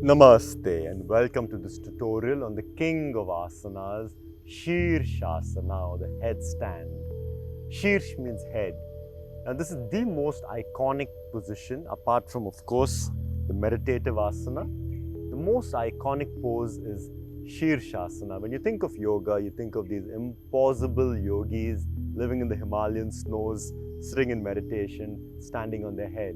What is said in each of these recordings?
Namaste and welcome to this tutorial on the king of asanas, Shirshasana or the headstand. Shirsh means head. And this is the most iconic position apart from, of course, the meditative asana. The most iconic pose is Shirshasana. When you think of yoga, you think of these impossible yogis living in the Himalayan snows, sitting in meditation, standing on their head.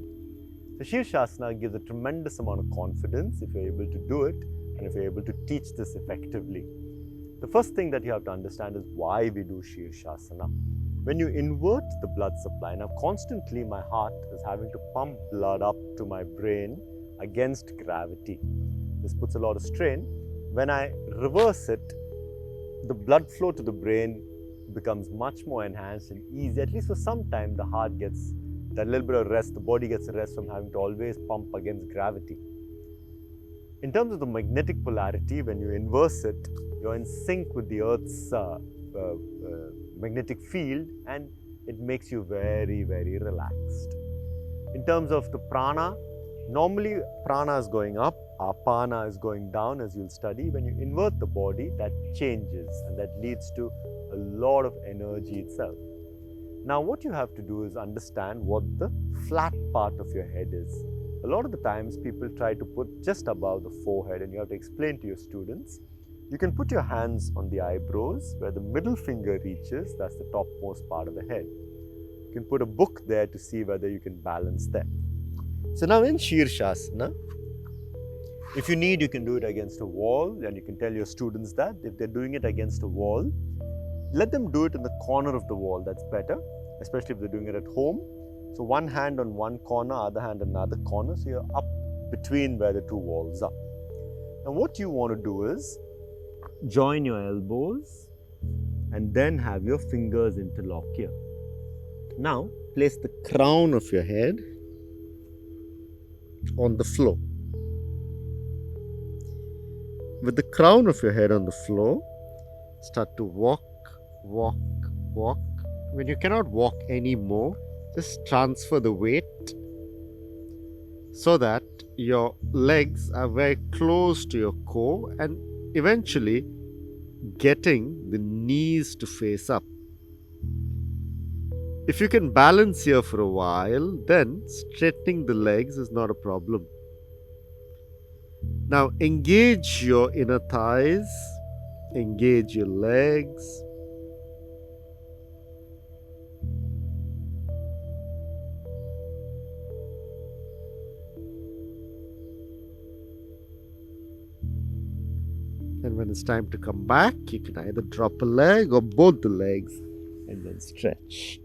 The Shirshasana gives a tremendous amount of confidence if you're able to do it and if you're able to teach this effectively. The first thing that you have to understand is why we do Shirshasana. When you invert the blood supply, now constantly my heart is having to pump blood up to my brain against gravity. This puts a lot of strain. When I reverse it, the blood flow to the brain becomes much more enhanced and easy. At least for some time, the heart gets that little bit of rest, the body gets a rest from having to always pump against gravity. In terms of the magnetic polarity, when you inverse it, you're in sync with the Earth's magnetic field and it makes you very, very relaxed. In terms of the prana, normally prana is going up, apana is going down, as you'll study. When you invert the body, that changes and that leads to a lot of energy itself. Now what you have to do is understand what the flat part of your head is. A lot of the times people try to put just above the forehead and you have to explain to your students. You can put your hands on the eyebrows where the middle finger reaches, that's the topmost part of the head. You can put a book there to see whether you can balance that. So now in Shirshasana, if you need, you can do it against a wall and you can tell your students that. If they're doing it against a wall, let them do it in the corner of the wall, that's better, especially if they're doing it at home. So one hand on one corner, other hand on another corner, so you're up between where the two walls are. And what you want to do is join your elbows and then have your fingers interlock here. Now place the crown of your head on the floor. With the crown of your head on the floor, start to walk. When you cannot walk anymore, just transfer the weight so that your legs are very close to your core and eventually getting the knees to face up. If you can balance here for a while, then straightening the legs is not a problem. Now engage your inner thighs, engage your legs. And when it's time to come back, you can either drop a leg or both the legs and then stretch.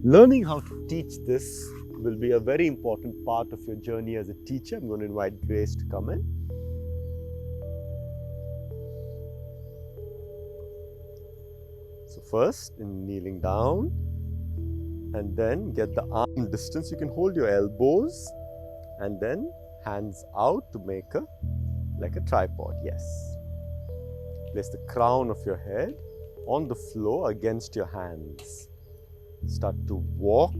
Learning how to teach this will be a very important part of your journey as a teacher. I'm going to invite Grace to come in. So first, in kneeling down, and then get the arm distance. You can hold your elbows and then hands out to make like a tripod. Yes. Place the crown of your head on the floor against your hands. Start to walk.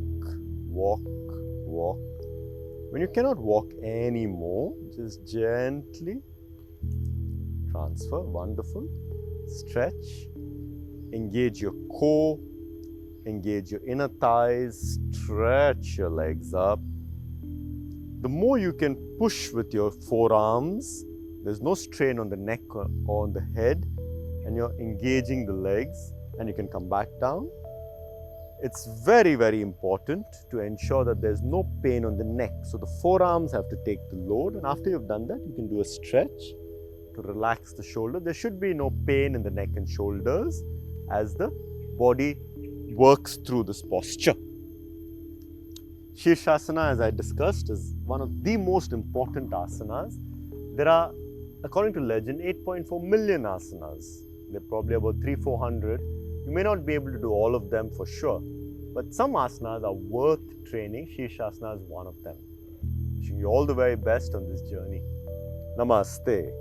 When you cannot walk anymore, just gently transfer. Wonderful. Stretch. Engage your core. Engage your inner thighs. Stretch your legs up. The more you can push with your forearms, there's no strain on the neck or on the head, and you're engaging the legs, and you can come back down. It's very, very important to ensure that there's no pain on the neck. So the forearms have to take the load, and after you've done that, you can do a stretch to relax the shoulder. There should be no pain in the neck and shoulders as the body works through this posture. Shirshasana, as I discussed, is one of the most important asanas. There are, according to legend, 8.4 million asanas. There are probably about 300-400. You may not be able to do all of them for sure, but some asanas are worth training. Shirshasana is one of them. Wishing you all the very best on this journey. Namaste.